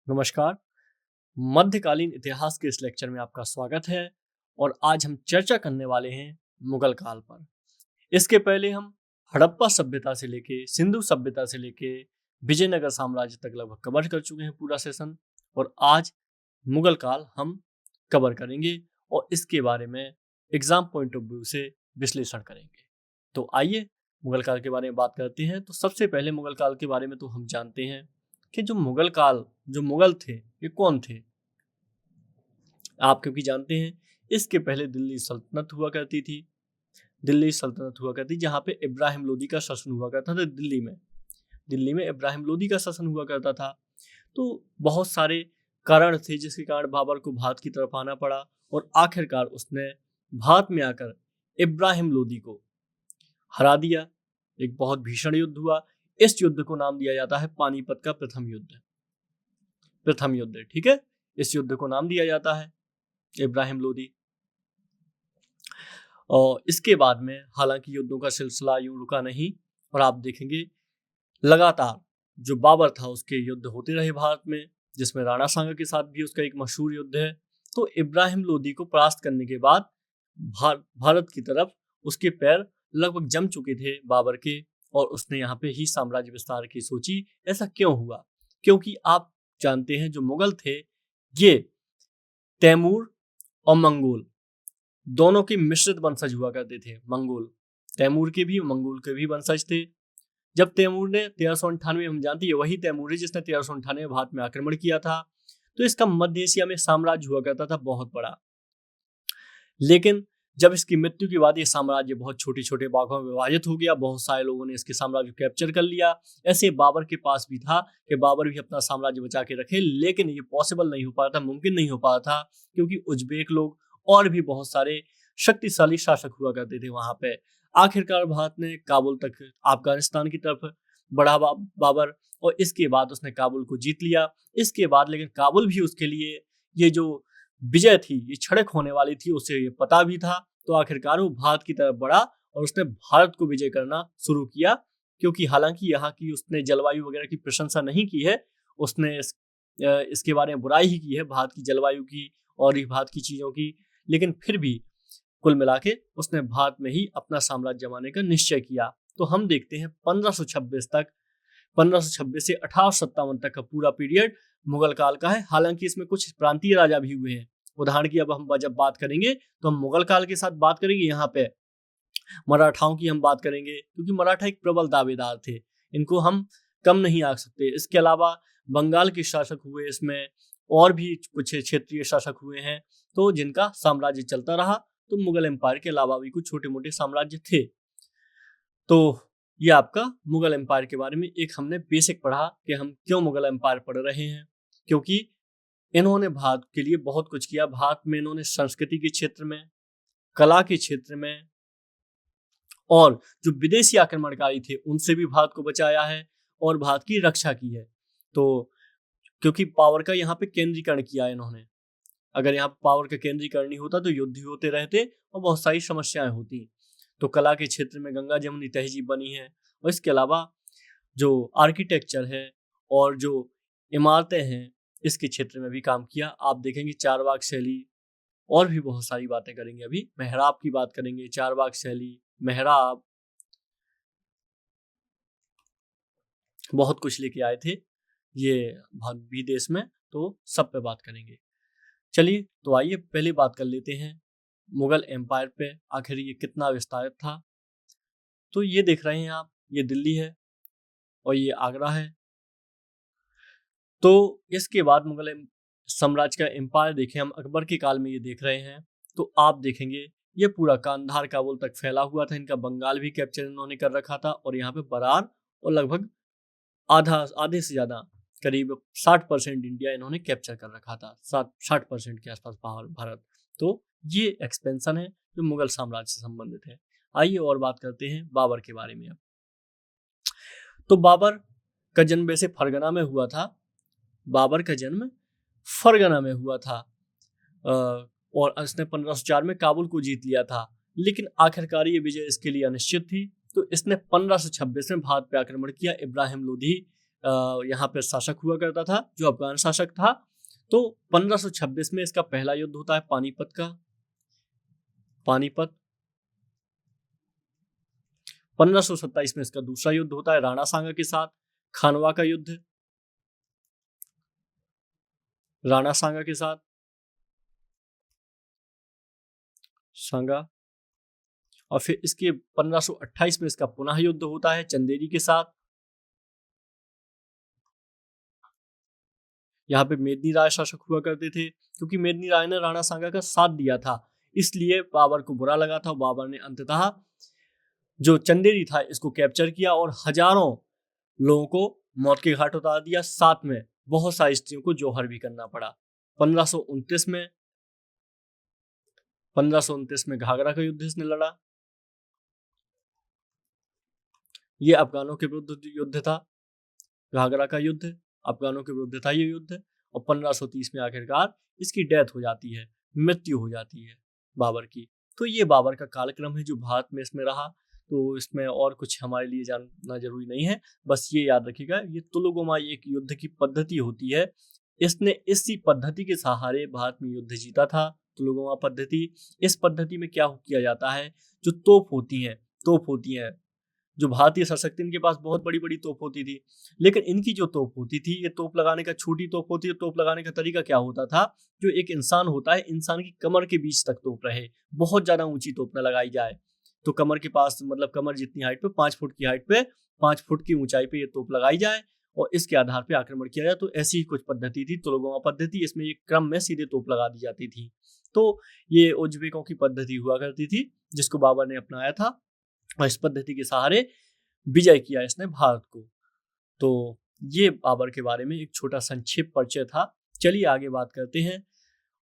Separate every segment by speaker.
Speaker 1: नमस्कार। मध्यकालीन इतिहास के इस लेक्चर में आपका स्वागत है और आज हम चर्चा करने वाले हैं मुगल काल पर। इसके पहले हम हड़प्पा सभ्यता से लेके सिंधु सभ्यता से लेके विजयनगर साम्राज्य तक लगभग कवर कर चुके हैं पूरा सेशन, और आज मुगल काल हम कवर करेंगे और इसके बारे में एग्जाम पॉइंट ऑफ व्यू से विश्लेषण करेंगे। तो आइए मुगल काल के बारे में बात करते हैं। तो सबसे पहले मुगल काल के बारे में तो हम जानते हैं कि जो मुगल थे ये कौन थे। आप क्योंकि जानते हैं इसके पहले दिल्ली सल्तनत हुआ करती थी। जहाँ पे इब्राहिम लोदी का शासन हुआ करता था। दिल्ली में इब्राहिम लोदी का शासन हुआ करता था। तो बहुत सारे कारण थे जिसके कारण बाबर को भारत की तरफ आना पड़ा और आखिरकार उसने भारत में आकर इब्राहिम लोदी को हरा दिया। एक बहुत भीषण युद्ध हुआ। इस युद्ध को नाम दिया जाता है पानीपत का प्रथम युद्ध। ठीक है, इस युद्ध को नाम दिया जाता है इब्राहिम लोदी। और इसके बाद में हालांकि युद्धों का सिलसिला यूं रुका नहीं, और आप देखेंगे लगातार जो बाबर था उसके युद्ध होते रहे भारत में, जिसमें राणा सांगा के साथ भी उसका एक मशहूर युद्ध है। तो इब्राहिम लोदी को परास्त करने के बाद भारत की तरफ उसके पैर लगभग जम चुके थे बाबर के, और उसने यहाँ पे ही साम्राज्य विस्तार की सोची। ऐसा क्यों हुआ? क्योंकि आप जानते हैं जो मुगल थे ये तैमूर और मंगोल दोनों के मिश्रित वंशज हुआ करते थे। तैमूर के भी मंगोल के भी वंशज थे। जब तैमूर ने 1398, हम जानते हैं वही तैमूर है जिसने 1398 में भारत में आक्रमण किया था। तो इसका मध्य एशिया में साम्राज्य हुआ करता था बहुत बड़ा। लेकिन जब इसकी मृत्यु के बाद ये साम्राज्य बहुत छोटे छोटे भागों में विभाजित हो गया। बहुत सारे लोगों ने इसके साम्राज्य को कैप्चर कर लिया। ऐसे बाबर के पास भी था कि बाबर भी अपना साम्राज्य बचा के रखे, लेकिन ये पॉसिबल नहीं हो पाया था, मुमकिन नहीं हो पाया था, क्योंकि उज्बेक लोग और भी बहुत सारे शक्तिशाली शासक हुआ करते थे वहां पे। आखिरकार भारत ने काबुल तक, अफगानिस्तान की तरफ बढ़ा बाबर, और इसके बाद उसने काबुल को जीत लिया। इसके बाद लेकिन काबुल भी उसके लिए ये जो विजय थी, ये क्षणिक होने वाली थी, उसे ये पता भी था। तो आखिरकार वो भारत की तरफ बढ़ा और उसने भारत को विजय करना शुरू किया। क्योंकि हालांकि यहाँ की उसने जलवायु वगैरह की प्रशंसा नहीं की है, उसने इसके बारे में बुराई ही की है, भारत की जलवायु की और भारत की चीजों की। लेकिन फिर भी कुल मिला के उसने भारत में ही अपना साम्राज्य जमाने का निश्चय किया। तो हम देखते हैं 1526 से 1857 तक का पूरा पीरियड मुगल काल का है। हालांकि इसमें कुछ प्रांतीय राजा भी हुए हैं। उदाहरण की अब हम जब बात करेंगे तो हम मुगल काल के साथ बात करेंगे, यहाँ पे मराठाओं की हम बात करेंगे, क्योंकि मराठा एक प्रबल दावेदार थे, इनको हम कम नहीं आंक सकते। इसके अलावा बंगाल के शासक हुए, इसमें और भी कुछ क्षेत्रीय शासक हुए हैं, तो जिनका साम्राज्य चलता रहा। तो मुगल एम्पायर के अलावा भी कुछ छोटे मोटे साम्राज्य थे। तो ये आपका मुगल एम्पायर के बारे में एक हमने बेसिक पढ़ा कि हम क्यों मुगल एम्पायर पढ़ रहे हैं। क्योंकि इन्होंने भारत के लिए बहुत कुछ किया। भारत में इन्होंने संस्कृति के क्षेत्र में, कला के क्षेत्र में, और जो विदेशी आक्रमणकारी थे उनसे भी भारत को बचाया है और भारत की रक्षा की है। तो क्योंकि पावर का यहाँ पे केंद्रीकरण किया इन्होंने। अगर यहाँ पे पावर का केंद्रीकरण नहीं होता तो युद्ध ही होते रहते और बहुत सारी समस्याएं होती। तो कला के क्षेत्र में गंगा जमुनी तहजीब बनी है, और इसके अलावा जो आर्किटेक्चर है और जो इमारतें हैं इसके क्षेत्र में भी काम किया। आप देखेंगे चारबाग शैली, और भी बहुत सारी बातें करेंगे। अभी मेहराब की बात करेंगे, चारबाग शैली, मेहराब, बहुत कुछ लेके आए थे ये विदेश में, तो सब पे बात करेंगे। चलिए तो आइए पहले बात कर लेते हैं मुगल एम्पायर पे, आखिर ये कितना विस्तारित था। तो ये देख रहे हैं आप, ये दिल्ली है और ये आगरा है। तो इसके बाद मुगल साम्राज्य का एम्पायर देखें हम, अकबर के काल में ये देख रहे हैं। तो आप देखेंगे ये पूरा कांधार काबुल तक फैला हुआ था। इनका बंगाल भी कैप्चर इन्होंने कर रखा था, और यहाँ पे बरार और लगभग आधे से ज्यादा, करीब 60% इंडिया इन्होंने कैप्चर कर रखा था। 60% के आसपास भारत। तो ये एक्सपेंशन है जो मुगल साम्राज्य से संबंधित है। आइए और बात करते हैं बाबर के बारे में अब। तो बाबर का जन्म वैसे फरगना में हुआ था। और इसने 1504 में काबुल को जीत लिया था। लेकिन आखिरकार ये विजय इसके लिए अनिश्चित थी। तो इसने 1526 में भारत पे आक्रमण किया। इब्राहिम लोदी यहाँ पर शासक हुआ करता था, जो अफगान शासक था। तो 1526 में इसका पहला युद्ध होता है पानीपत का, पानीपत। 1527 में इसका दूसरा युद्ध होता है राणा सांगा के साथ, खानवा का युद्ध, राणा सांगा के साथ, सांगा। और फिर इसके 1528 में इसका पुनः युद्ध होता है चंदेरी के साथ। यहाँ पे मेदिनी राय शासक हुआ करते थे, क्योंकि मेदिनी राय ने राणा सांगा का साथ दिया था, इसलिए बाबर को बुरा लगा था। बाबर ने अंततः जो चंदेरी था इसको कैप्चर किया और हजारों लोगों को मौत के घाट उतार दिया, साथ में बहुत सारी स्त्रियों को जौहर भी करना पड़ा। 1529 में घाघरा का युद्ध इसने लड़ा। ये अफगानों के विरुद्ध युद्ध था, घाघरा का युद्ध अफगानों के विरुद्ध था ये युद्ध। और 1530 में आखिरकार इसकी डेथ हो जाती है, मृत्यु हो जाती है बाबर की। तो ये बाबर का कालक्रम है जो भारत में इसमें रहा। तो इसमें और कुछ हमारे लिए जानना जरूरी नहीं है, बस ये याद रखिएगा, ये तुलुगुमा एक युद्ध की पद्धति होती है। इसने इसी पद्धति के सहारे भारत में युद्ध जीता था, तुलुगुमा पद्धति। इस पद्धति में क्या किया जाता है, जो तोप होती हैं, जो भारतीय सशक्ति, इनके पास बहुत बड़ी बड़ी तोप होती थी, लेकिन इनकी जो तोप होती थी, ये तोप लगाने का छोटी तोप होती है। तोप लगाने का तरीका क्या होता था, जो एक इंसान होता है, इंसान की कमर के बीच तक तोप रहे, बहुत ज्यादा ऊंची तोप न लगाई जाए। तो कमर के पास, मतलब कमर जितनी हाइट पे, 5 फुट की हाइट पे, 5 फुट की ऊंचाई पे ये तोप लगाई जाए और इसके आधार पे आक्रमण किया जाए। तो ऐसी ही कुछ पद्धति थी तुलुगुमा पद्धति। इसमें एक क्रम में सीधे तोप लगा दी जाती थी। तो ये उज्बेकों की पद्धति हुआ करती थी, जिसको बाबर ने अपनाया था और इस पद्धति के सहारे विजय किया इसने भारत को। तो ये बाबर के बारे में एक छोटा संक्षिप्त परिचय था। चलिए आगे बात करते हैं।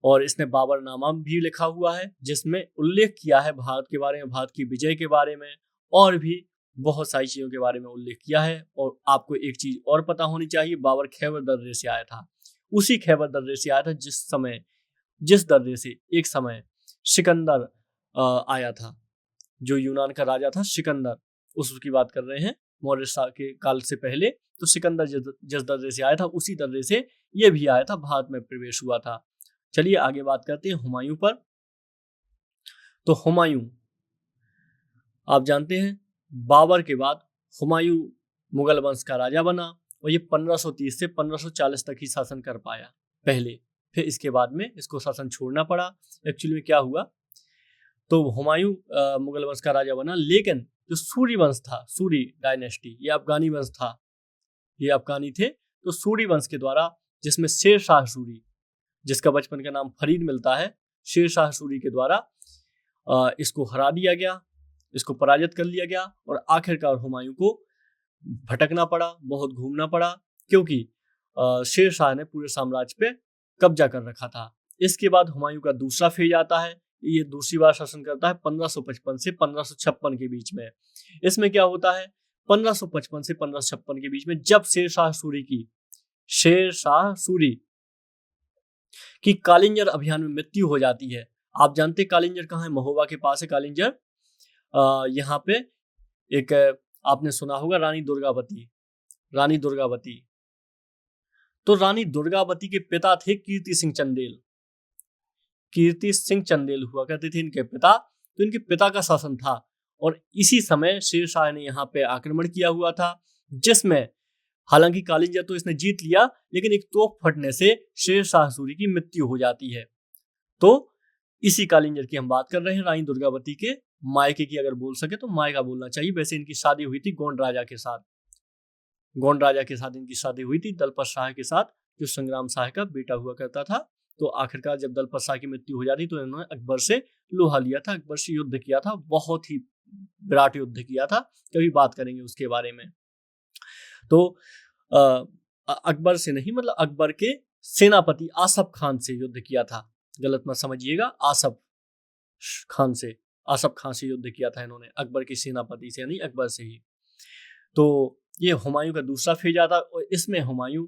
Speaker 1: और इसने बाबरनामा भी लिखा हुआ है, जिसमें उल्लेख किया है भारत के बारे में, भारत की विजय के बारे में, और भी बहुत सारी चीजों के बारे में उल्लेख किया है। और आपको एक चीज और पता होनी चाहिए, बाबर खैबर दर्रे से आया था। उसी खैबर दर्रे से आया था जिस दर्रे से एक समय सिकंदर आया था, जो यूनान का राजा था सिकंदर, उसकी बात कर रहे हैं, मौर्य के काल से पहले। तो सिकंदर जिस दर्रे से आया था, उसी दर्रे से ये भी आया था, भारत में प्रवेश हुआ था। चलिए आगे बात करते हैं हुमायूं पर। तो हुमायूं, आप जानते हैं, बाबर के बाद हुमायूं मुगल वंश का राजा बना और ये 1530 से 1540 तक ही शासन कर पाया पहले। फिर इसके बाद में इसको शासन छोड़ना पड़ा। एक्चुअली में क्या हुआ, तो हुमायूं मुगल वंश का राजा बना, लेकिन जो सूरी वंश था, सूरी डायनेस्टी, ये अफगानी वंश था, ये अफगानी थे। तो सूरी वंश के द्वारा, जिसमें शेर शाह सूरी, जिसका बचपन का नाम फरीद मिलता है, शेर शाह सूरी के द्वारा इसको हरा दिया गया, इसको पराजित कर लिया गया। और आखिरकार हुमायूं को भटकना पड़ा, बहुत घूमना पड़ा, क्योंकि शेर शाह ने पूरे साम्राज्य पे कब्जा कर रखा था। इसके बाद हुमायूं का दूसरा फेज आता है, ये दूसरी बार शासन करता है 1555 से 1556 के बीच में। इसमें क्या होता है, 1555 से 1556 के बीच में, जब शेर शाह सूरी की कालिंजर अभियान में मृत्यु हो जाती है। आप जानते हैं कालिंजर कहाँ है, महोबा के पास है कालिंजर। यहाँ पे एक आपने सुना होगा रानी दुर्गावती। तो रानी दुर्गावती के पिता थे कीर्ति सिंह चंदेल हुआ करते थे इनके पिता। तो इनके पिता का शासन था और इसी समय शेर शाह ने यहाँ पे आक्रमण किया हुआ था, जिसमें हालांकि कालिंजर तो इसने जीत लिया, लेकिन एक तोप फटने से शेर शाह सूरी की मृत्यु हो जाती है। तो इसी कालिंजर की हम बात कर रहे हैं, रानी दुर्गावती के मायके की अगर बोल सके तो मायका बोलना चाहिए। वैसे इनकी शादी हुई थी गोंड राजा के साथ इनकी शादी हुई थी, दलपत शाह के साथ, जो संग्राम शाह का बेटा हुआ करता था। तो आखिरकार जब दलपत शाह की मृत्यु हो जाती तो इन्होंने अकबर से लोहा लिया था, अकबर से युद्ध किया था, बहुत ही विराट युद्ध किया था, कभी बात करेंगे उसके बारे में। तो अकबर से नहीं, मतलब अकबर के सेनापति आसफ खान से युद्ध किया था, गलत मत समझिएगा, आसफ खान से युद्ध किया था इन्होंने, अकबर के सेनापति से नहीं, अकबर से ही। तो ये हुमायूं का दूसरा फेज आता और इसमें हुमायूं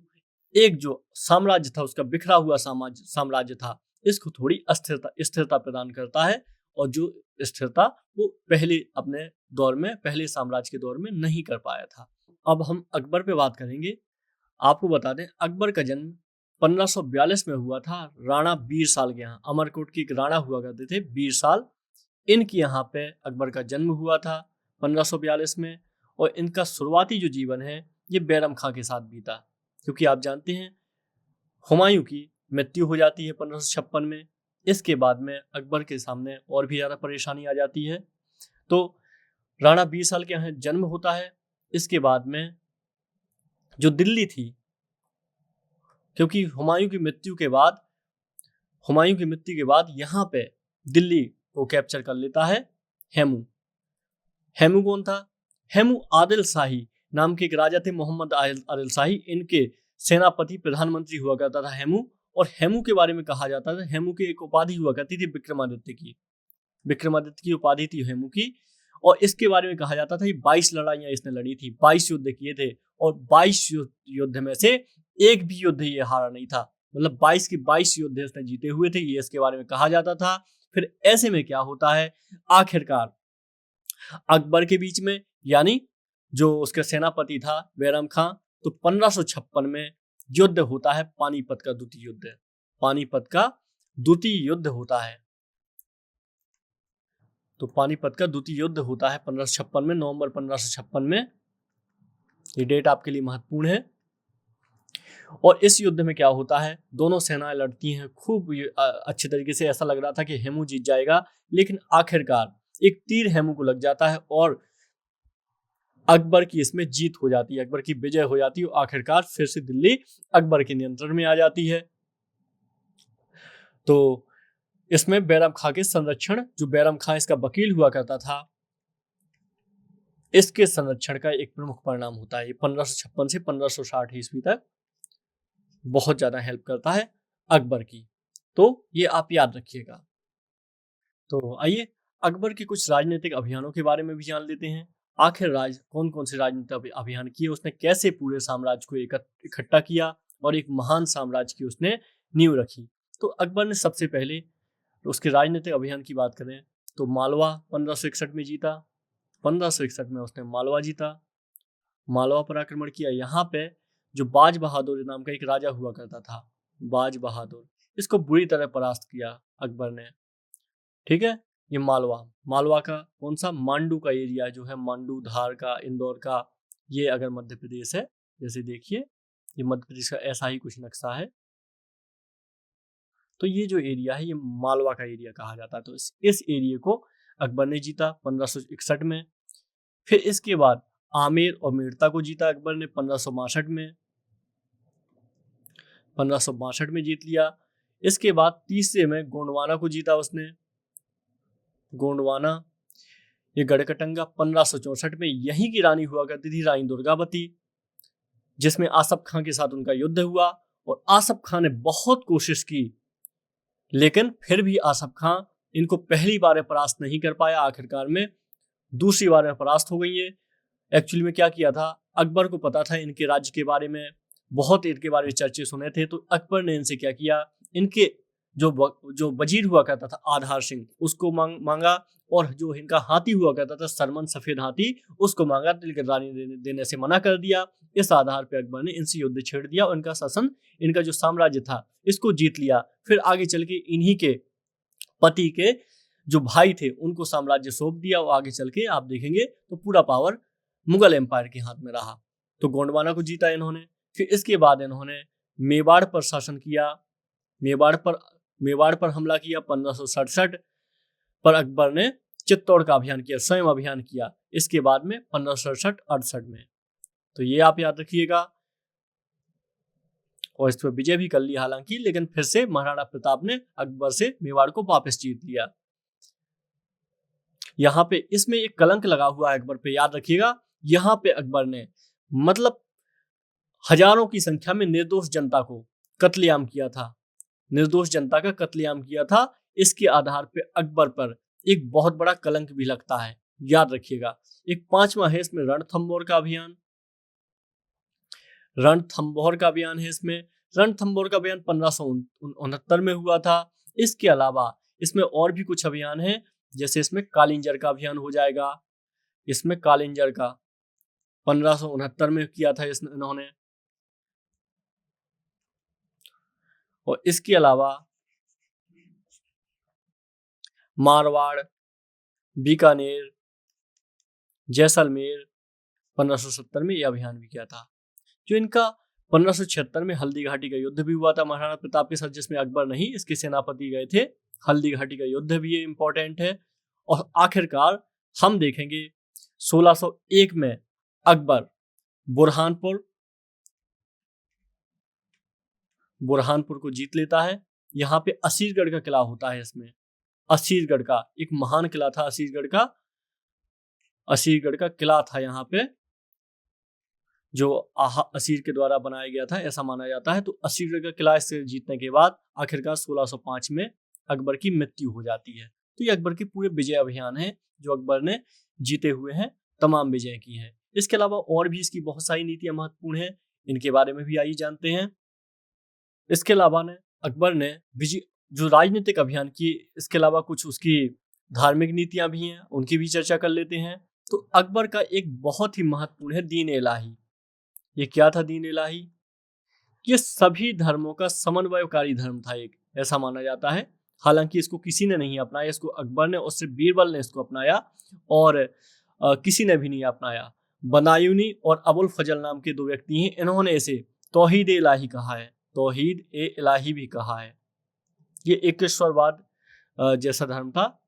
Speaker 1: एक जो साम्राज्य था, उसका बिखरा हुआ साम्राज्य था, इसको थोड़ी स्थिरता प्रदान करता है। और जो स्थिरता वो पहले साम्राज्य के दौर में नहीं कर पाया था। अब हम अकबर पे बात करेंगे। आपको बता दें अकबर का जन्म 1542 में हुआ था राणा बीरसाल के यहाँ। अमरकोट की एक राणा हुआ करते थे बीरसाल, इनके यहाँ पे अकबर का जन्म हुआ था 1542 में। और इनका शुरुआती जो जीवन है ये बैरम खां के साथ बीता, क्योंकि आप जानते हैं हुमायूं की मृत्यु हो जाती है 1556 में। इसके बाद में अकबर के सामने और भी ज़्यादा परेशानी आ जाती है। तो राणा बीरसाल के यहाँ जन्म होता है। इसके बाद में जो दिल्ली थी, क्योंकि हुमायूं की मृत्यु के बाद यहाँ पे दिल्ली को कैप्चर कर लेता है हेमू। हेमू कौन था? हेमू आदिल शाही नाम के एक राजा थे, मोहम्मद आदिल शाही। इनके सेनापति प्रधानमंत्री हुआ करता था हेमू। और हेमू के बारे में कहा जाता था, हेमू की एक उपाधि हुआ करती थी विक्रमादित्य की उपाधि थी हेमू की। और इसके बारे में कहा जाता था कि 22 लड़ाइयां इसने लड़ी थी, 22 युद्ध किए थे, और 22 युद्ध में से एक भी युद्ध ये हारा नहीं था। मतलब 22 के 22 युद्ध इसने जीते हुए थे, ये इसके बारे में कहा जाता था। फिर ऐसे में क्या होता है, आखिरकार अकबर के बीच में, यानी जो उसका सेनापति था बैरम खां, तो 1556 में युद्ध होता है, पानीपत का द्वितीय युद्ध होता है। तो पानीपत का द्वितीय युद्ध होता है 1556 में, नवंबर 1556 में। ये डेट आपके लिए महत्वपूर्ण है। और इस युद्ध में क्या होता है, दोनों सेनाएं लड़ती हैं खूब अच्छे तरीके से। ऐसा लग रहा था कि हेमू जीत जाएगा, लेकिन आखिरकार एक तीर हेमू को लग जाता है और अकबर की इसमें जीत हो जाती है, अकबर की विजय हो जाती है। आखिरकार फिर से दिल्ली अकबर के नियंत्रण में आ जाती है। तो इसमें बैरम खां के संरक्षण, जो बैरम खां इसका वकील हुआ करता था, इसके संरक्षण का एक प्रमुख परिणाम होता है। ये 1556 से 1560 ईस्वी तक बहुत ज्यादा हेल्प करता है अकबर की। तो ये आप याद रखिएगा। तो आइए अकबर के कुछ राजनीतिक अभियानों के बारे में भी जान लेते हैं। आखिर कौन कौन से राजनीतिक अभियान किए, उसने कैसे पूरे साम्राज्य को इकट्ठा किया और एक महान साम्राज्य की उसने नींव रखी। तो अकबर ने सबसे पहले उसके राजनीतिक अभियान की बात करें तो मालवा 1561 में जीता। 1561 में उसने मालवा जीता, मालवा पर आक्रमण किया। यहाँ पे जो बाज बहादुर नाम का एक राजा हुआ करता था, बाज बहादुर, इसको बुरी तरह परास्त किया अकबर ने। ठीक है, ये मालवा का कौन सा, मांडू का एरिया जो है, मांडू, धार का, इंदौर का, ये अगर मध्य प्रदेश है, जैसे देखिए ये मध्य प्रदेश का ऐसा ही कुछ नक्शा है। तो ये जो एरिया है ये मालवा का एरिया कहा जाता है। तो इस एरिया को अकबर ने जीता 1561 में। फिर इसके बाद आमेर और मेड़ता को जीता अकबर ने 1562 में, 1562 में जीत लिया। इसके बाद तीसरे में गोंडवाना को जीता उसने, गोंडवाना, ये गढ़कटंगा 1564 में। यहीं की रानी हुआ करती थी रानी दुर्गावती, जिसमें आसफ खां के साथ उनका युद्ध हुआ। और आसफ खां ने बहुत कोशिश की, लेकिन फिर भी आसफ खां इनको पहली बार परास्त नहीं कर पाया। आखिरकार में दूसरी बार में परास्त हो गई है। एक्चुअली में क्या किया था, अकबर को पता था इनके राज्य के बारे में, बहुत इनके बारे में चर्चे सुने थे। तो अकबर ने इनसे क्या किया, इनके जो वजीर हुआ करता था आधार सिंह, उसको मांगा। और जो इनका हाथी हुआ करता था सरमन, सफेद हाथी, उसको मांगा, लेकिन रानी देने से मना कर दिया। इस आधार पर अकबर ने इनसे युद्ध छेड़ दिया और इनका शासन, इनका जो साम्राज्य था इसको जीत लिया। फिर आगे चल के इन्हीं के पति के जो भाई थे उनको साम्राज्य सौंप दिया। और आगे चल के आप देखेंगे तो पूरा पावर मुगल एम्पायर के हाथ में रहा। तो गोंडवाना को जीता इन्होंने। फिर इसके बाद इन्होंने मेवाड़ पर शासन किया, मेवाड़ पर हमला किया 1567 पर। अकबर ने चित्तौड़ का अभियान किया, स्वयं अभियान किया इसके बाद में 1567-68 में। तो ये आप याद रखिएगा। और इस पर विजय भी कर ली हालांकि, लेकिन फिर से महाराणा प्रताप ने अकबर से मेवाड़ को वापस जीत लिया। यहाँ पे इसमें एक कलंक लगा हुआ है अकबर पे, याद रखिएगा। यहाँ पे अकबर ने मतलब हजारों की संख्या में निर्दोष जनता को कत्लेआम किया था, निर्दोष जनता का कत्लेआम किया था। इसके आधार पे अकबर पर एक बहुत बड़ा कलंक भी लगता है, याद रखिएगा। एक पांचवा है इसमें रणथंभौर का अभियान, रणथंभौर का अभियान है इसमें। रणथंभौर का अभियान 1569 में हुआ था। इसके अलावा इसमें और भी कुछ अभियान है, जैसे इसमें कालिंजर का अभियान हो जाएगा। इसमें कालिंजर का 1569 में किया था इन्होंने। और इसके अलावा मारवाड़, बीकानेर, जैसलमेर 1570 में यह अभियान भी किया था। जो इनका 1576 में हल्दी घाटी का युद्ध भी हुआ था महाराणा प्रताप के साथ, जिसमें अकबर नहीं इसके सेनापति गए थे। हल्दी घाटी का युद्ध भी ये इंपॉर्टेंट है। और आखिरकार हम देखेंगे 1601 में अकबर बुरहानपुर को जीत लेता है। यहाँ पे असीरगढ़ का किला होता है। इसमें असीरगढ़ का एक महान किला था, असीरगढ़ का किला था यहाँ पे, जो असीर के द्वारा बनाया गया था ऐसा माना जाता है। तो असीरगढ़ का किला इससे जीतने के बाद आखिरकार 1605 में अकबर की मृत्यु हो जाती है। तो ये अकबर के पूरे विजय अभियान है जो अकबर ने जीते हुए हैं, तमाम विजय की हैं। इसके अलावा और भी इसकी बहुत सारी नीतियां महत्वपूर्ण हैं, इनके बारे में भी आइए जानते हैं। इसके अलावा अकबर ने जो राजनीतिक अभियान की, इसके अलावा कुछ उसकी धार्मिक नीतियां भी हैं, उनकी भी चर्चा कर लेते हैं। तो अकबर का एक बहुत ही महत्वपूर्ण है दीन इलाही। ये क्या था दीन इलाही? ये सभी धर्मों का समन्वयकारी धर्म था एक, ऐसा माना जाता है। हालांकि इसको किसी ने नहीं अपनाया, इसको अकबर ने और सिर्फ बीरबल ने इसको अपनाया, और किसी ने भी नहीं अपनाया। बनायूनी और अबुल फजल नाम के 2 व्यक्ति हैं, इन्होंने इसे तौहीद इलाही कहा है, तौहीद ए इलाही भी कहा है। ये एकेश्वरवाद जैसा धर्म था।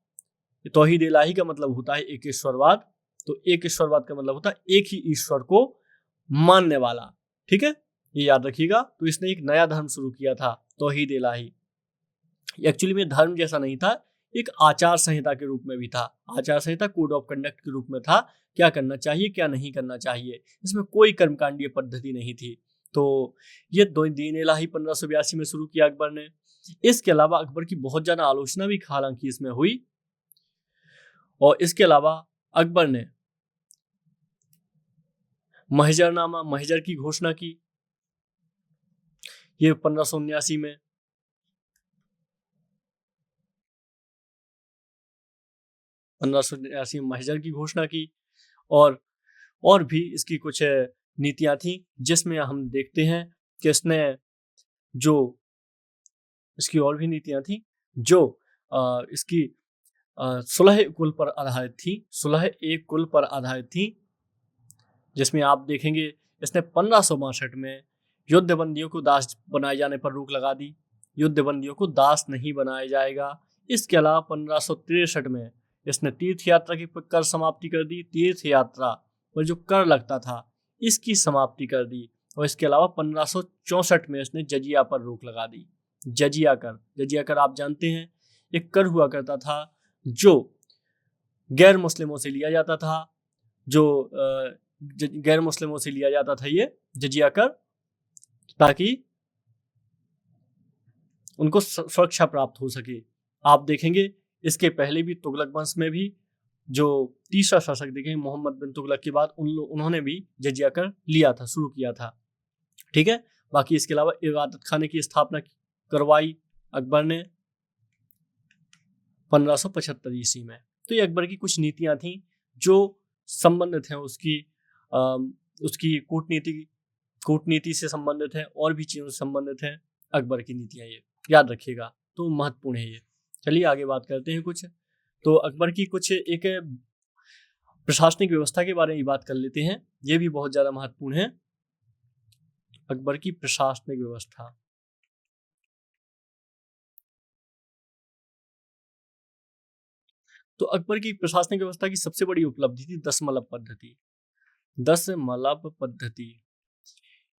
Speaker 1: तौहीद इलाही का मतलब होता है एकेश्वरवाद, तो एकेश्वरवाद का मतलब होता है एक ही ईश्वर को मानने वाला। ठीक है, ये याद रखिएगा। तो इसने एक नया धर्म शुरू किया था, तौहीद इलाही। एक्चुअली में धर्म जैसा नहीं था, एक आचार संहिता के रूप में भी था। आचार संहिता कोड ऑफ कंडक्ट के रूप में था, क्या करना चाहिए क्या नहीं करना चाहिए। इसमें कोई कर्मकांडीय पद्धति नहीं थी। तो ये दीन इलाही 1582 में शुरू किया अकबर ने। इसके अलावा अकबर की बहुत ज्यादा आलोचना भी हालांकि इसमें हुई। और इसके अलावा अकबर ने महजर की घोषणा की, ये 1579 में। महजर की घोषणा की। और भी इसकी कुछ नीतियां थी, जिसमें हम देखते हैं कि इसने जो इसकी और भी नीतियां थी जो इसकी सुलह कुल पर आधारित थी, जिसमें आप देखेंगे इसने 1562 में युद्धबंदियों को दास बनाए जाने पर रोक लगा दी। युद्धबंदियों को दास नहीं बनाया जाएगा। इसके अलावा 1563 में इसने तीर्थ यात्रा की कर समाप्ति कर दी। तीर्थ यात्रा पर जो कर लगता था इसकी समाप्ति कर दी। और इसके अलावा 1564 में इसने जजिया पर रोक लगा दी। जजिया कर आप जानते हैं, एक कर हुआ करता था जो गैर मुस्लिमों से लिया जाता था, ये जजिया कर, ताकि उनको सुरक्षा प्राप्त हो सके। आप देखेंगे इसके पहले भी तुगलक वंश में भी जो तीसरा शासक देखेंगे मोहम्मद बिन तुगलक के बाद उन्होंने भी जजिया कर लिया था, शुरू किया था। ठीक है, बाकी इसके अलावा इबादत खाने की स्थापना करवाई अकबर ने 1575 ईस्वी में। तो ये अकबर की कुछ नीतियां थी जो संबंधित हैं उसकी कूटनीति से संबंधित है, और भी चीजों से संबंधित है अकबर की नीतियां। ये याद रखिएगा, तो महत्वपूर्ण है ये। चलिए आगे बात करते हैं कुछ। तो अकबर की कुछ एक प्रशासनिक व्यवस्था के बारे में बात कर लेते हैं, ये भी बहुत ज्यादा महत्वपूर्ण है। अकबर की प्रशासनिक व्यवस्था, तो अकबर की प्रशासनिक व्यवस्था की सबसे बड़ी उपलब्धि थी दशमलव पद्धति।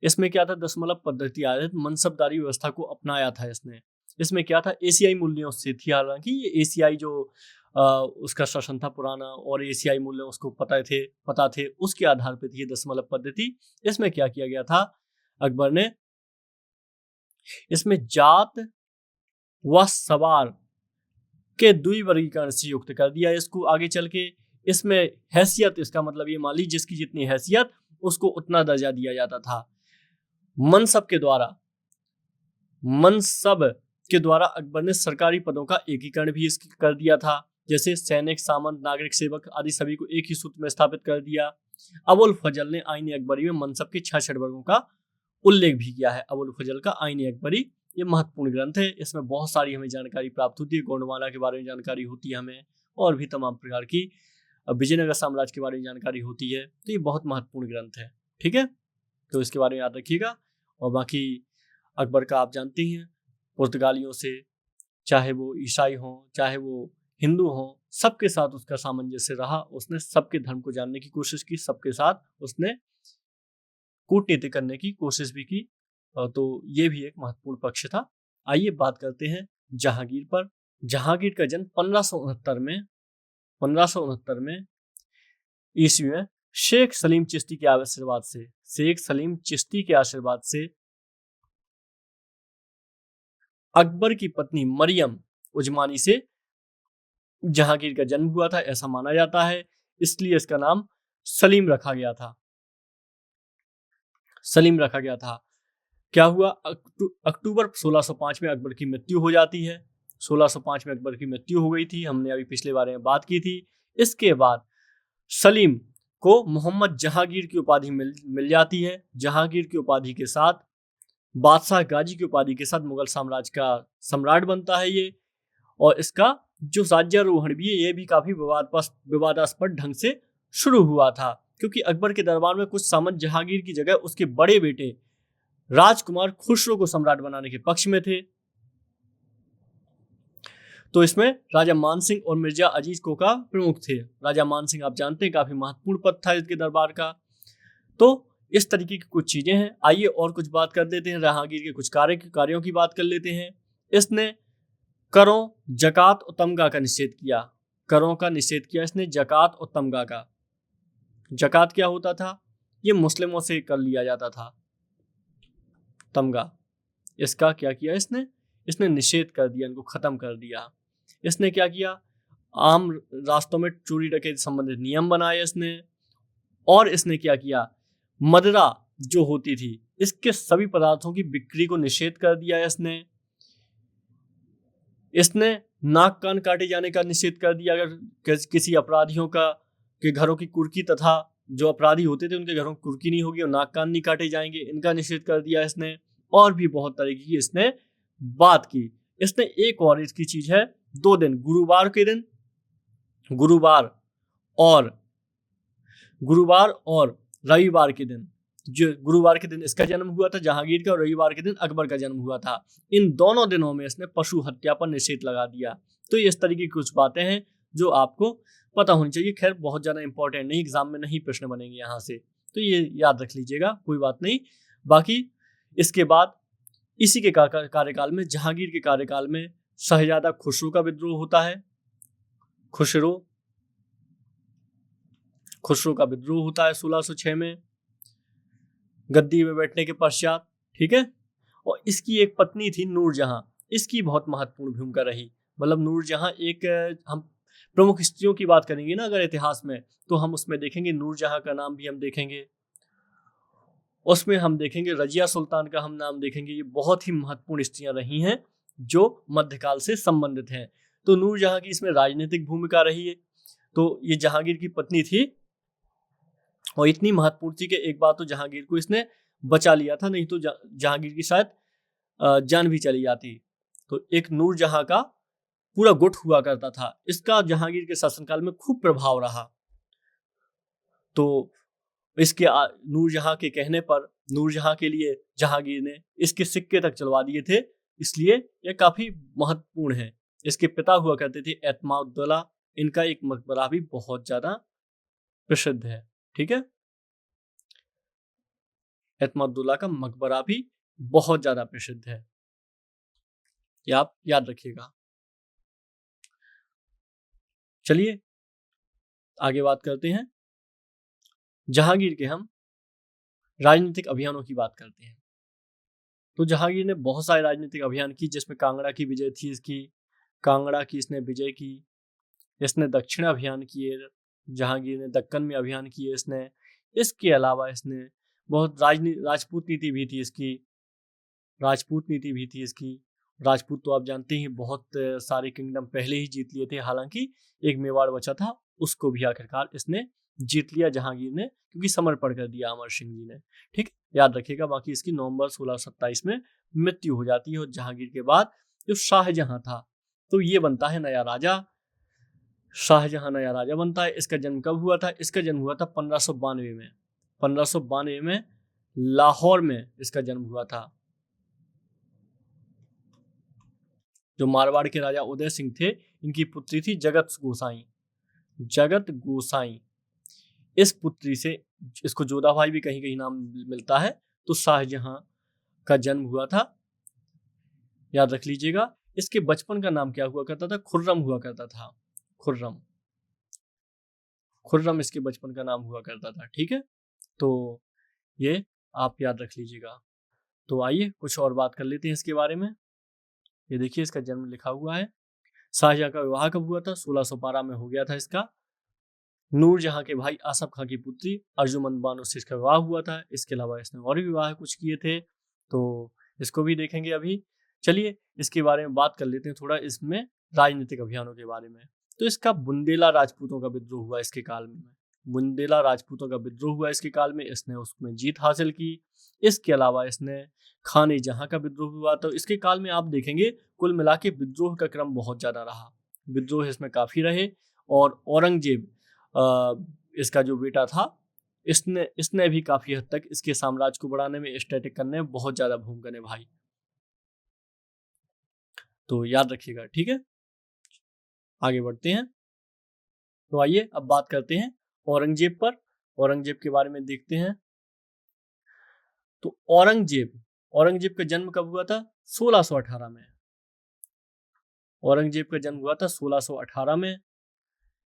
Speaker 1: इसमें क्या था, दशमलव पद्धति आधारित मनसबदारी व्यवस्था को अपनाया था इसने। इसमें क्या था, एशियाई मूल्यों से थी। हालांकि ये एशियाई जो उसका शासन था पुराना, और एशियाई मूल्य उसको पता थे, उसके आधार पर थी दशमलव पद्धति। इसमें क्या किया गया था अकबर ने, इसमें जात व सवार के द्विवर्गीकरण से युक्त कर दिया इसको। आगे चल के इसमें हैसियत, इसका मतलब ये मान लीजिए जिसकी जितनी हैसियत उसको उतना दर्जा दिया जाता था। मनसब के द्वारा अकबर ने सरकारी पदों का एकीकरण भी कर दिया था। जैसे सैनिक, सामंत, नागरिक सेवक आदि सभी को एक ही सूत्र में स्थापित कर दिया। अबुल फजल ने आईन अकबरी में मनसब के 66 वर्गों का उल्लेख भी किया है। अबुल फजल का आईन अकबरी ये महत्वपूर्ण ग्रंथ है। इसमें बहुत सारी हमें जानकारी प्राप्त होती है, गोंडवाना के बारे में जानकारी होती है हमें, और भी तमाम प्रकार की विजयनगर साम्राज्य के बारे में जानकारी होती है। तो ये बहुत महत्वपूर्ण ग्रंथ है, ठीक है। तो इसके बारे में याद रखिएगा। और बाकी अकबर का आप जानते हैं, पुर्तगालियों से, चाहे वो ईसाई हों चाहे वो हिंदू हों, सबके साथ उसका सामंजस्य रहा। उसने सबके धर्म को जानने की कोशिश की, सबके साथ उसने कूटनीति करने की कोशिश भी की। तो ये भी एक महत्वपूर्ण पक्ष था। आइए बात करते हैं जहांगीर पर। जहांगीर का जन्म 1569 में ईस्वी में शेख सलीम चिश्ती के आशीर्वाद से अकबर की पत्नी मरियम उजमानी से जहांगीर का जन्म हुआ था, ऐसा माना जाता है। इसलिए इसका नाम सलीम रखा गया था। क्या हुआ, अक्टूबर 1605 में अकबर की मृत्यु हो जाती है। 1605 में अकबर की मृत्यु हो गई थी, हमने अभी पिछले बारे में बात की थी। इसके बाद सलीम को मोहम्मद जहांगीर की उपाधि मिल जाती है। जहांगीर की उपाधि के साथ, बादशाह गाजी की उपाधि के साथ मुगल साम्राज्य का सम्राट बनता है ये। और इसका जो राज्यारोहण भी है, ये भी काफी विवादास्पद ढंग से शुरू हुआ था, क्योंकि अकबर के दरबार में कुछ सामंत जहांगीर की जगह उसके बड़े बेटे राजकुमार खुसरो को सम्राट बनाने के पक्ष में थे। तो इसमें राजा मानसिंह और मिर्जा अजीज कोका प्रमुख थे। राजा मानसिंह आप जानते हैं काफी महत्वपूर्ण पद था इसके दरबार का। तो इस तरीके की कुछ चीजें हैं। आइए और कुछ बात कर लेते हैं, जहांगीर के कुछ कार्यों की बात कर लेते हैं। इसने करों, जकात और तमगा का निषेध किया। करों का निषेध किया इसने, जकात और तमगा का। जकात क्या होता था, ये मुस्लिमों से कर लिया जाता था। तमगा, इसका क्या किया इसने निषेध कर दिया, इनको खत्म कर दिया। इसने क्या किया, आम रास्तों में चोरी डकैती संबंधित नियम बनाए इसने। और इसने क्या किया, मदिरा जो होती थी, इसके सभी पदार्थों की बिक्री को निषेध कर दिया इसने नाक कान काटे जाने का निषेध कर दिया। अगर किसी अपराधियों के घरों की कुर्की, तथा जो अपराधी होते थे उनके घरों की कुर्की नहीं होगी और नाक कान नहीं काटे जाएंगे, इनका निषेध कर दिया इसने। और भी बहुत तरीके की इसने बात की। इसने एक और इसकी चीज है, 2 दिन, गुरुवार और रविवार के दिन, जो गुरुवार के दिन इसका जन्म हुआ था जहांगीर का, और रविवार के दिन अकबर का जन्म हुआ था। इन दोनों दिनों में इसने पशु हत्या पर निषेध लगा दिया। तो ये इस तरीके की कुछ बातें हैं जो आपको पता होनी चाहिए। खैर बहुत ज्यादा इंपॉर्टेंट नहीं, एग्जाम में नहीं प्रश्न बनेंगे यहाँ से, तो ये याद रख लीजिएगा, कोई बात नहीं। बाकी इसके बाद इसी के कार्यकाल में, जहांगीर के कार्यकाल में, शहजादा खुसरो का विद्रोह होता है। खुसरो का विद्रोह होता है 1606 में, गद्दी में बैठने के पश्चात, ठीक है। और इसकी एक पत्नी थी नूरजहां, इसकी बहुत महत्वपूर्ण भूमिका रही। मतलब नूरजहां एक, हम प्रमुख स्त्रियों की बात करेंगे ना अगर इतिहास में, तो हम उसमें देखेंगे नूरजहां का नाम भी हम देखेंगे, उसमें हम देखेंगे रजिया सुल्तान का हम नाम देखेंगे। ये बहुत ही महत्वपूर्ण स्त्रियां रही हैं जो मध्यकाल से संबंधित हैं। तो नूरजहां की इसमें राजनीतिक भूमिका रही है। तो ये जहांगीर की पत्नी थी और इतनी महत्वपूर्ण थी कि एक बार तो जहांगीर को इसने बचा लिया था, नहीं तो जहांगीर की शायद जान भी चली जाती। तो एक नूरजहां का पूरा गुट हुआ करता था, इसका जहांगीर के शासनकाल में खूब प्रभाव रहा। तो इसके नूरजहां के कहने पर, नूरजहां के लिए जहांगीर ने इसके सिक्के तक चलवा दिए थे, इसलिए यह काफी महत्वपूर्ण है। इसके पिता हुआ करते थे एतमादुद्दौला, इनका एक मकबरा भी बहुत ज्यादा प्रसिद्ध है, ठीक है। एतमादुद्दौला का मकबरा भी बहुत ज्यादा प्रसिद्ध है, ये आप याद रखिएगा। चलिए आगे बात करते हैं। जहांगीर के हम राजनीतिक अभियानों की बात करते हैं। तो जहांगीर ने बहुत सारे राजनीतिक अभियान की, जिसमें कांगड़ा की विजय थी इसकी, कांगड़ा की इसने विजय की। इसने दक्षिण अभियान किए, जहांगीर ने दक्कन में अभियान किए इसने। इसके अलावा इसने बहुत राजपूत नीति भी थी इसकी। राजपूत तो आप जानते हैं बहुत सारे किंगडम पहले ही जीत लिए थे, हालांकि एक मेवाड़ बचा था, उसको भी आखिरकार इसने जीत लिया जहांगीर ने, क्योंकि समर्पण कर दिया अमर सिंह जी ने। ठीक है, याद रखिएगा। बाकी इसकी नवंबर 1627 में मृत्यु हो जाती है और जहांगीर के बाद जो शाहजहां था, तो ये बनता है नया राजा। शाहजहां नया राजा बनता है। इसका जन्म कब हुआ था? इसका जन्म हुआ था 1592 में। 1592 में लाहौर में इसका जन्म हुआ था। जो मारवाड़ के राजा उदय सिंह थे, इनकी पुत्री थी जगत गोसाई। जगत गोसाई, इस पुत्री से इसको जोधा भाई भी कहीं कहीं नाम मिलता है। तो शाहजहां का जन्म हुआ था, याद रख लीजिएगा। इसके बचपन का नाम क्या हुआ करता था? खुर्रम हुआ करता था। खुर्रम, खुर्रम इसके बचपन का नाम हुआ करता था। ठीक है, तो ये आप याद रख लीजिएगा। तो आइए कुछ और बात कर लेते हैं इसके बारे में। ये देखिए, इसका जन्म लिखा हुआ है। शाहजहां का विवाह कब हुआ था? 1612 में हो गया था इसका। नूरजहां के भाई आसफ खां की पुत्री अर्जुमंद बानो से इसका विवाह हुआ था। इसके अलावा इसने और भी विवाह कुछ किए थे, तो इसको भी देखेंगे अभी। चलिए इसके बारे में बात कर लेते हैं थोड़ा, इसमें राजनीतिक अभियानों के बारे में। तो इसका बुंदेला राजपूतों का विद्रोह हुआ इसके काल में। बुंदेला राजपूतों का विद्रोह हुआ इसके काल में, इसने उसमें जीत हासिल की। इसके अलावा इसने खाने जहां का विद्रोह हुआ, तो इसके काल में आप देखेंगे कुल मिला के विद्रोह का क्रम बहुत ज्यादा रहा। विद्रोह इसमें काफी रहे। और औरंगजेब इसका जो बेटा था, इसने भी काफी हद तक इसके साम्राज्य को बढ़ाने में, स्टैटिक करने में बहुत ज्यादा भूमिका निभाई। तो याद रखिएगा। ठीक है, आगे बढ़ते हैं। तो आइए अब बात करते हैं औरंगजेब पर। औरंगजेब के बारे में देखते हैं। तो औरंगजेब का जन्म कब हुआ था? 1618 में। औरंगजेब का जन्म हुआ था 1618 में।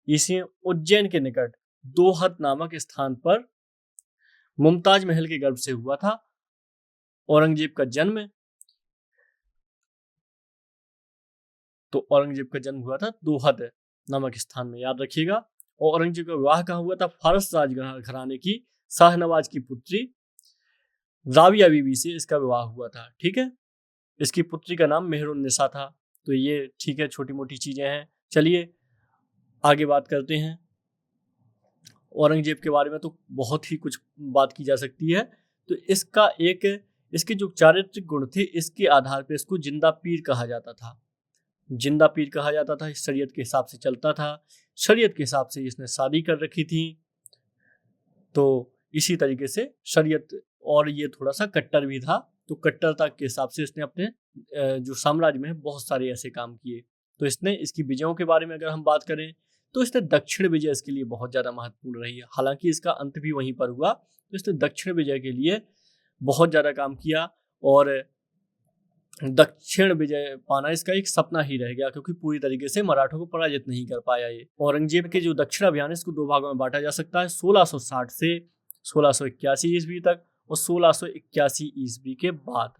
Speaker 1: इसे उज्जैन के निकट दोहद नामक स्थान पर मुमताज महल के गर्भ से हुआ था औरंगजेब का जन्म। तो औरंगजेब का जन्म हुआ था दोहद नामक स्थान में, याद रखिएगा। और औरंगजेब का विवाह कहाँ हुआ था? फारस राजघराने की शाहनवाज की पुत्री राबिया बीबी से इसका विवाह हुआ था। ठीक है, इसकी पुत्री का नाम मेहरुन्निसा था। तो ये ठीक है, छोटी मोटी चीजें हैं। चलिए आगे बात करते हैं। औरंगजेब के बारे में तो बहुत ही कुछ बात की जा सकती है। तो इसके जो चारित्रिक गुण थे, इसके आधार पर इसको जिंदा पीर कहा जाता था। जिंदा पीर कहा जाता था। शरीयत के हिसाब से चलता था। शरीयत के हिसाब से इसने शादी कर रखी थी। तो इसी तरीके से शरीयत, और ये थोड़ा सा कट्टर भी था। तो कट्टरता के हिसाब से इसने अपने जो साम्राज्य में बहुत सारे ऐसे काम किए। तो इसने इसकी विजयों के बारे में अगर हम बात करें, तो इसने दक्षिण विजय इसके लिए बहुत ज्यादा महत्वपूर्ण रही है। हालांकि इसका अंत भी वहीं पर हुआ, तो इसने दक्षिण विजय के लिए बहुत ज्यादा काम किया। और दक्षिण विजय पाना इसका एक सपना ही रह गया, क्योंकि पूरी तरीके से मराठों को पराजित नहीं कर पाया ये। औरंगजेब के जो दक्षिण अभियान, इसको दो भागों में बांटा जा सकता है, 1660 से 1681 ईस्वी तक और 1681 ईस्वी के बाद।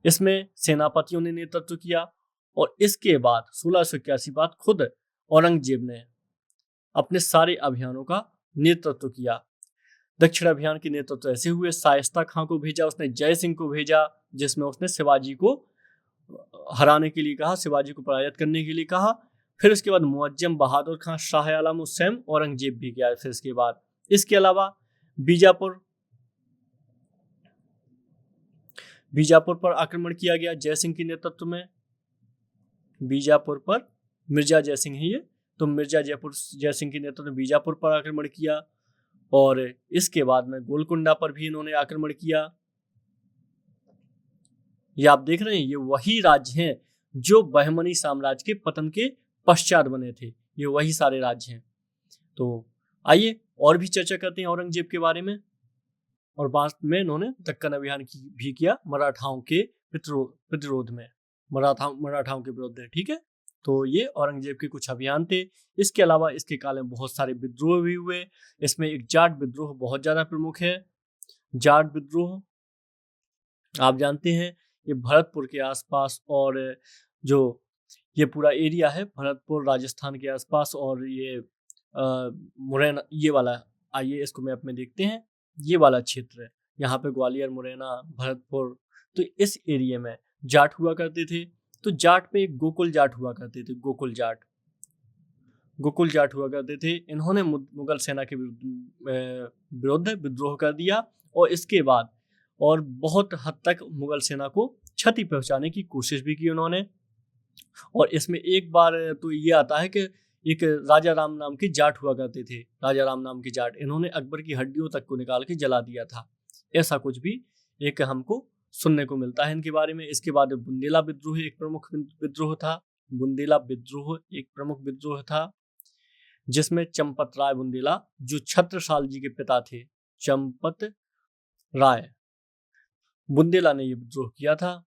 Speaker 1: इसमें सेनापतियों ने नेतृत्व किया। और इसके बाद 1681 बाद खुद औरंगजेब ने अपने सारे अभियानों का नेतृत्व किया। दक्षिण अभियान के नेतृत्व ऐसे हुए, शाइस्ता खां को भेजा उसने, जय सिंह को भेजा, जिसमें उसने शिवाजी को हराने के लिए कहा, शिवाजी को पराजित करने के लिए कहा। फिर उसके बाद मुअज्जम बहादुर खां, शाह आलम हुसैन, औरंगजेब भी गया फिर इसके बाद। इसके अलावा बीजापुर पर आक्रमण किया गया जय सिंह के नेतृत्व में। बीजापुर पर मिर्जा जय सिंह है ये, तो मिर्जा जय सिंह के नेतृत्व में बीजापुर पर आक्रमण किया। और इसके बाद में गोलकुंडा पर भी इन्होंने आक्रमण किया। ये आप देख रहे हैं, ये वही राज्य हैं जो बहमनी साम्राज्य के पतन के पश्चात बने थे। ये वही सारे राज्य हैं। तो आइए और भी चर्चा करते हैं औरंगजेब के बारे में। और बाद में इन्होंने दक्कन अभियान भी किया मराठाओं के प्रतिरोध में, मराठाओं के विरुद्ध। ठीक है, तो ये औरंगजेब के कुछ अभियान थे। इसके अलावा इसके काल में बहुत सारे विद्रोह भी हुए। इसमें एक जाट विद्रोह बहुत ज्यादा प्रमुख है। जाट विद्रोह आप जानते हैं, ये भरतपुर के आसपास, और जो ये पूरा एरिया है भरतपुर राजस्थान के आसपास, और ये मुरैना, ये वाला, आइए इसको मैप में देखते हैं। ये वाला क्षेत्र है, यहाँ पे ग्वालियर, मुरैना, भरतपुर, तो इस एरिया में जाट हुआ करते थे। तो जाट में एक गोकुल जाट हुआ करते थे, गोकुल जाट। गोकुल जाट हुआ करते थे, इन्होंने मुगल सेना के विरुद्ध विद्रोह कर दिया और इसके बाद और बहुत हद तक मुगल सेना को क्षति पहुंचाने की कोशिश भी की उन्होंने। और इसमें एक बार तो ये आता है कि एक राजा राम नाम के जाट हुआ करते थे, राजा राम नाम के जाट, इन्होंने अकबर की हड्डियों तक को निकाल के जला दिया था। ऐसा कुछ भी एक हमको सुनने को मिलता है इनके बारे में। इसके बाद बुंदेला विद्रोह एक प्रमुख विद्रोह था। बुंदेला विद्रोह एक प्रमुख विद्रोह था जिसमें चंपत राय बुंदेला, जो छत्रसाल जी के पिता थे, चंपत राय बुंदेला ने ये विद्रोह किया था।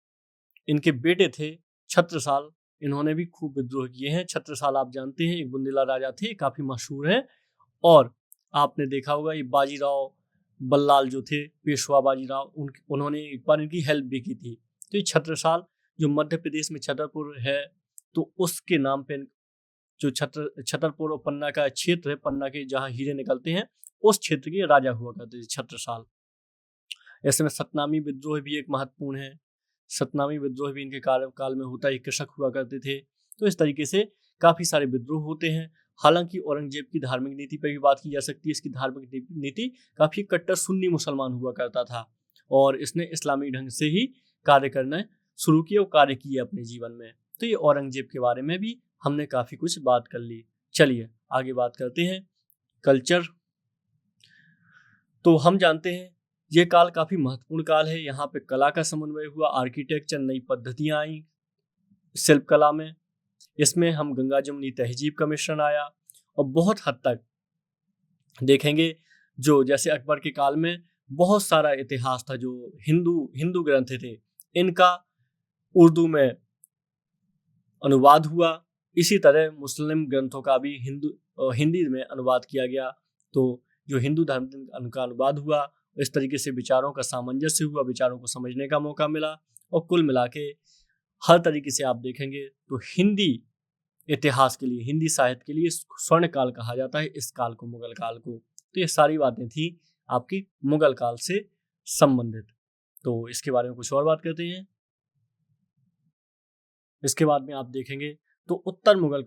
Speaker 1: इनके बेटे थे छत्रसाल, इन्होंने भी खूब विद्रोह किए हैं। छत्रसाल आप जानते हैं एक बुंदेला राजा थे, काफी मशहूर हैं। और आपने देखा होगा ये बाजीराव बल्लाल जो थे, पेशवा बाजीराव, उन्होंने एक बार इनकी हेल्प भी की थी। तो ये छत्रसाल जो मध्य प्रदेश में छतरपुर है, तो उसके नाम पे जो छतरपुर और पन्ना का क्षेत्र है, पन्ना के जहाँ हीरे निकलते हैं, उस क्षेत्र के राजा हुआ करते थे छत्रसाल। ऐसे में सतनामी विद्रोह भी एक महत्वपूर्ण है। सतनामी विद्रोह भी इनके कार्यकाल में होता है, कृषक हुआ करते थे। तो इस तरीके से काफी सारे विद्रोह होते हैं। हालांकि औरंगजेब की धार्मिक नीति पर भी बात की जा सकती है। इसकी धार्मिक नीति काफी कट्टर सुन्नी मुसलमान हुआ करता था और इसने इस्लामी ढंग से ही कार्य करना शुरू किए और कार्य किए अपने जीवन में। तो ये औरंगजेब के बारे में भी हमने काफी कुछ बात कर ली। चलिए आगे बात करते हैं कल्चर। तो हम जानते हैं ये काल काफी महत्वपूर्ण काल है। यहाँ पे कला का समन्वय हुआ, आर्किटेक्चर, नई पद्धतियां आई शिल्प कला में। इसमें हम गंगा जमुनी तहजीब का मिश्रण आया और बहुत हद तक देखेंगे जो जैसे अकबर के काल में बहुत सारा इतिहास था जो हिंदू ग्रंथ थे, इनका उर्दू में अनुवाद हुआ। इसी तरह मुस्लिम ग्रंथों का भी हिंदी में अनुवाद किया गया। तो जो हिंदू धर्म का अनुवाद हुआ, इस तरीके से विचारों का सामंजस्य हुआ, विचारों को समझने का मौका मिला। और कुल मिला के हर तरीके से आप देखेंगे तो हिंदी इतिहास के लिए, हिंदी साहित्य के लिए स्वर्ण काल कहा जाता है इस काल को, मुगल काल को। तो ये सारी बातें थी आपकी मुगल काल से संबंधित। तो इसके बारे में कुछ और बात करते हैं। इसके बाद में आप देखेंगे तो उत्तर मुगल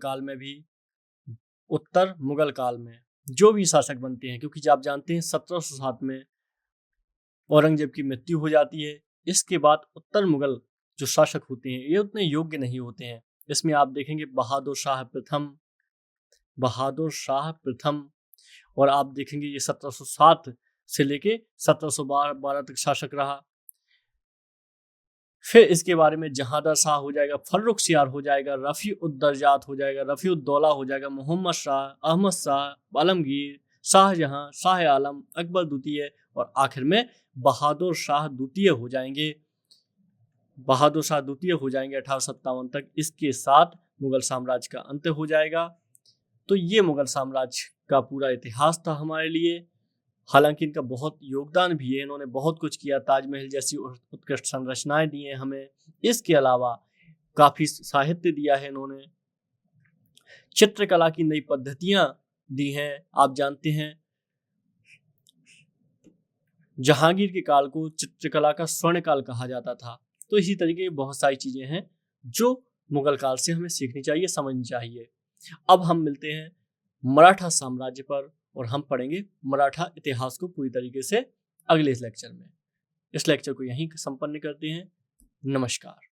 Speaker 1: काल में जो भी शासक बनते हैं, क्योंकि आप जानते हैं 1707 में औरंगजेब की मृत्यु हो जाती है। इसके बाद उत्तर मुगल जो शासक होते हैं ये उतने योग्य नहीं होते हैं। इसमें आप देखेंगे बहादुर शाह प्रथम, और आप देखेंगे ये 1707 से लेके 1712 तक शासक रहा। फिर इसके बारे में जहांदार शाह हो जाएगा, फर्रुखसियार हो जाएगा, रफी-उद-दरजात हो जाएगा, रफी-उद-दौला हो जाएगा, मोहम्मद शाह, अहमद शाह, आलमगीर, शाहजहां, शाह आलम, अकबर द्वितीय और आखिर में बहादुर शाह द्वितीय हो जाएंगे। 1857 तक। इसके साथ मुगल साम्राज्य का अंत हो जाएगा। तो ये मुगल साम्राज्य का पूरा इतिहास था हमारे लिए। हालांकि इनका बहुत योगदान भी है, इन्होंने बहुत कुछ किया, ताजमहल जैसी उत्कृष्ट संरचनाएं दी हैं हमें। इसके अलावा काफी साहित्य दिया है इन्होंने, चित्रकला की नई पद्धतियां दी हैं। आप जानते हैं जहांगीर के काल को चित्रकला का स्वर्ण काल कहा जाता था। तो इसी तरीके की बहुत सारी चीजें हैं जो मुगल काल से हमें सीखनी चाहिए, समझनी चाहिए। अब हम मिलते हैं मराठा साम्राज्य पर और हम पढ़ेंगे मराठा इतिहास को पूरी तरीके से अगले लेक्चर में। इस लेक्चर को यहीं संपन्न करते हैं। नमस्कार।